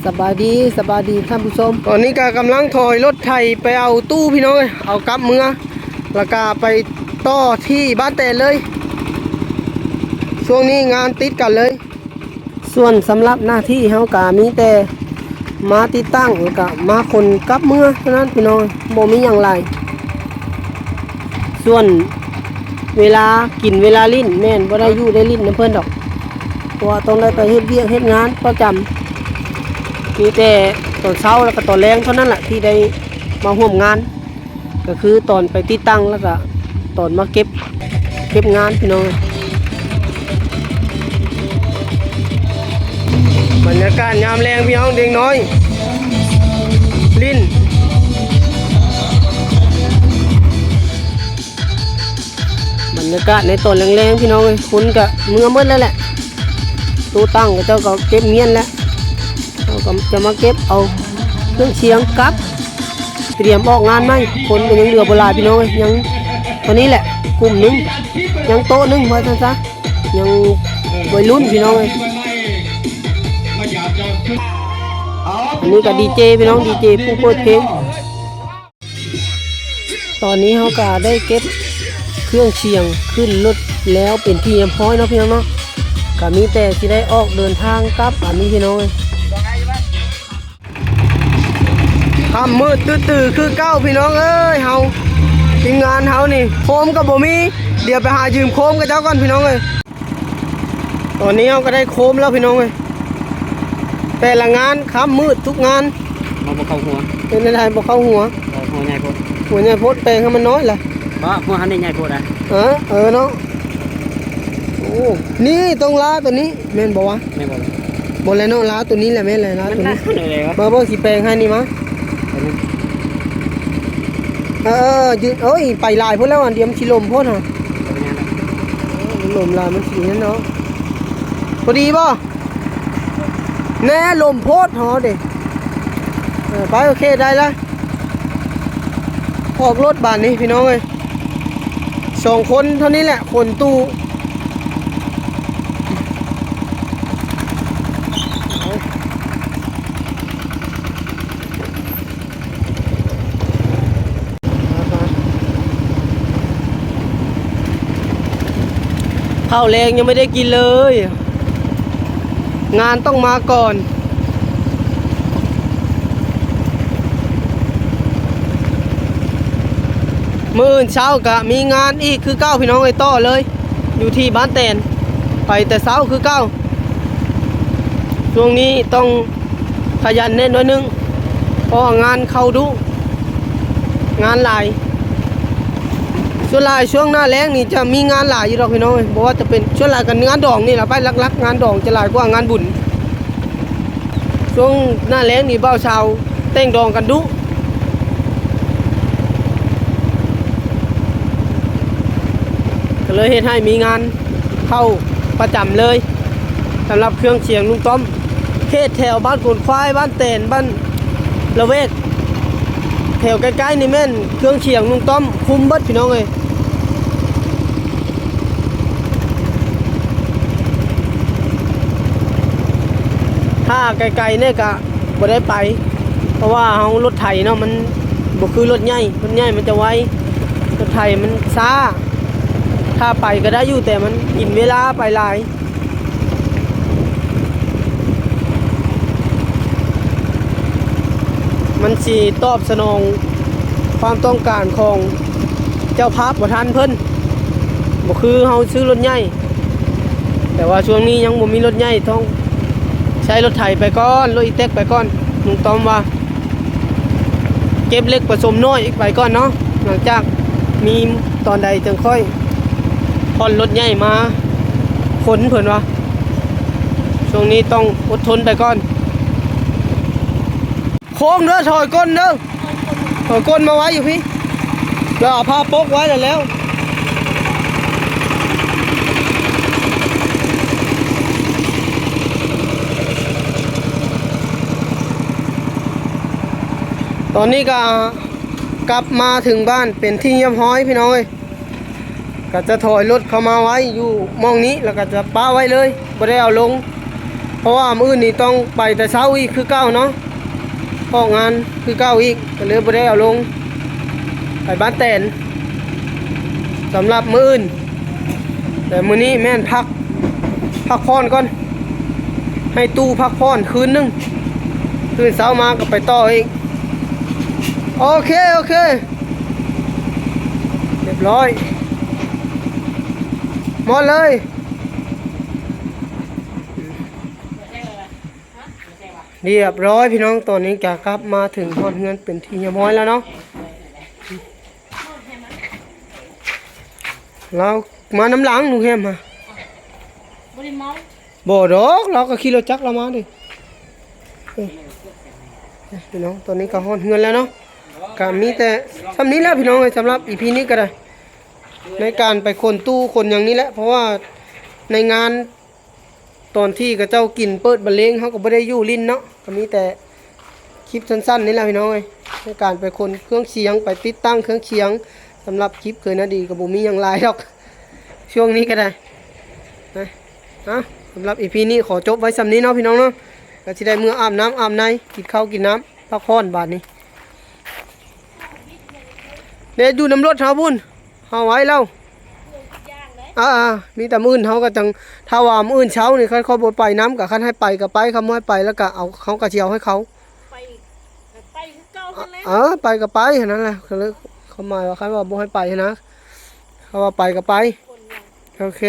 สบายดีท่านผู้ชมตอนนี้ก็กำลังถอยรถไถไปเอาตู้พี่น้องเอากลับเมืองแล้วก็ไปต่อที่บ้านเตนเลยช่วงนี้งานติดกันเลยส่วนสำหรับหน้าที่เฮากะมีแต่มาติดตั้งแล้วก็มาคนกลับเมืองเท่านั้นพี่น้องบ่มีอย่างไรส่วนเวลากินเวลาลิ้นแม่นบ่ได้อยู่ได้ลิ้นน้ำเพิ่นดอกเพราะว่าต้องได้ไปเฮ็ดเวียกเฮ็ดงานประจำมีแต่ตอนเช้าแล้วก็ตอนแรงเท่านั้นแหละที่ได้มาร่วมงานก็คือตอนไปติดตั้งแล้วก็ตอนมาเก็บงานพี่น้องบรรยากาศยามแรงพี่น้องเด็กน้อยลิ้นบรรยากาศในตอนแรงๆพี่น้องคุณกับเมื่อมืดแล้วแหละตู้ตั้งกับเจ้าก็เก็บเมียนแล้วเราก็จะมาเก็บเอาเครื่องเชียงกับเตรียมออกงานไหมคนก็ยังเหลือโบราณพี่น้องยังตอนนี้แหละกลุ่มนึงยังโต๊ะนึงไว้ท่านซะยังวัยรุ่นพี่น้องอันนี้ก็ดีเจพี่น้องดีเจผู้เปิดเพลงตอนนี้เขาก็ได้เก็บเครื่องเชียงขึ้นรถแล้วเป็นที่เรียบร้อยเนาะพี่น้องเนาะก็มีแต่ที่ได้ออกเดินทางกลับอันนี้พี่น้องทำมืดตื้อคือเก้าพี่น้องเอ้ยเฮาทีมงานเฮานี่โคมกับบ่มีเดี๋ยวไปหายืมโคมกับเจ้าก่อนพี่น้องเลยตอนนี้เฮาก็ได้โคมแล้วพี่น้องเลยแต่ละงานค้ำมืดทุกงานเราบ่เข้าหัวเป็นอะไรบ่เข้าหัวหัวใหญ่โพดหัวใหญ่โพดแปลงให้มันน้อยล่ะบ่หัวหันใหญ่โพดอ่ะเนาะโอ้นี่ตรงล้าตัวนี้แม่นบ่วะแม่นบ่บ่แล้วเนาะล้าตัวนี้แหละแม่นเลยล้าตัวนี้บ่สิแปลงให้นี่มายืนไปลายพุ่นแล้วอันเดียวมันสิลมพุ่นฮะลมลายมันสินั่นเนาะพอดีบ่แน่ลมโพดหอเด็ไปโอเคได้แล้วออกรถบานนี้พี่น้องเลย2 คนเท่านี้แหละคนตู้ข้าวแรงยังไม่ได้กินเลยงานต้องมาก่อนมื้อเช้ากะมีงานอีกคือเก้าพี่น้องไอ้ต่อเลยอยู่ที่บ้านแตนไปแต่เช้าคือเก้าช่วงนี้ต้องขยันเน้นหน่อยนึงเพราะงานเข้าดุงานหลายส่วนหลายช่วงหน้าแล้งนี่จะมีงานหลายอยู่หรอกพี่น้องบอกว่าจะเป็นช่วงหลายกันงานดองนี่แหละไปลักๆงานดองจะหลายกว่างานบุญช่วงหน้าแล้งนี่เบ้าชาวเต้งดองกันดุก็เลยเฮ็ดให้มีงานเข้าประจำเลยสำหรับเครื่องเชียงลุงต้อมเขตแถวบ้านกุนควายบ้านเตนบ้านละเวกแถวใกล้ๆนี่แม่นเครื่องเชียงลุงต้อมคุมเบิดพี่น้องเลยถ้าไกลๆเนี่ยก็บ่ได้ไปเพราะว่าเฮารถไถเนาะมันบ่คือรถใหญ่มันจะไวรถไถมันช้าถ้าไปก็ได้อยู่แต่มันกินเวลาไปหลายมันสิตอบสนองความต้องการของเจ้าภาพบ่ทันเพิ่นบ่คือเฮาซื้อรถใหญ่แต่ว่าช่วงนี้ยังบ่มีรถใหญ่ต้องใช้รถไถไปก่อนรถอีแท็กไปก่อนลุงต้อมว่าเก็บเล็กผสมน้อยอีกไปก่อนเนาะหลังจากมีตอนใดจึงค่อยผ่อนรถใหญ่มาขนเพิ่นว่าช่วงนี้ต้องอดทนไปก่อนโค้งเด้อถอยก้นเด้อถอยก้นมาไว้อยู่พี่แล้วเอาผ้าปกไว้แล้วตอนนี้ก็กลับมาถึงบ้านเป็นที่เรียบร้อยพี่น้องก็จะถอยรถเข้ามาไว้อยู่มองนี้แล้วก็จะป้าไว้เลยไม่ได้เอาลง เพราะว่ามื้อนี้ต้องไปแต่เช้าอีกคือเก้าเนาะออกงานคือเก้าอีกก็เลยบ่ได้เอาลงไปบ้านแตนสำหรับมื้ออื่นแต่มื้อนี้แม่นพักผ่อนก่อนให้ตู้พักผ่อนคืนนึงตื่นเช้ามาก็ไปต่ออีกโอเคเรียบร้อยหมดเลยเรียบร้อยพี่น้องตอนนี้จะกลับมาถึงฮอดเฮือนเป็นที่เรียบร้อยแล้วเนาะเรามาน้ำหลังหนูแฮมมาบ่ได้เมาบ่ดอกเราก็ขี่รถจักรเรามาดิพี่น้องตอนนี้ก็ฮอดเฮือนแล้วเนาะก็มีแต่สำนี้แหละพี่น้องสำหรับ EP นี้ก็ได้ในการไปคนตู้คนอย่างนี้แหละเพราะว่าในงานตอนที่กับเจ้ากินเปิดบรรเลงเขาก็ไม่ได้อยู่ลิ้นเนาะก็มีแต่คลิปสั้นๆนี่แหละพี่น้องในการไปคนเครื่องเคียงไปติดตั้งเครื่องเคียงสำหรับคลิปเคยนาดีกับบุมีอย่างไรหรอกช่วงนี้ก็ได้นะสำหรับ EP นี้ขอจบไว้สำนี้เนาะพี่น้องเนาะก็จะได้เมื่ออาบน้ำอาบในกินข้าวกินน้ำพักผ่อนบาดนี้เดี๋ยวดูน้ำรถเฮาบุญเฮาไว้แล้วมีแต่มื้ออื่นเฮาก็จังถ้าว่ามื้ออื่นเช้านี่เขาบ่ไปน้ำก็คันให้ไปก็ไปคำให้ไปแล้วก็เอาเขาก็สิเอาให้เขาไปคือเก่าคั่นแหละไปก็ไปแค่นั้นแหละก็เลยเขาหมายว่าคันว่าบ่ให้ไปนะเขาว่าไปก็ไปโอเค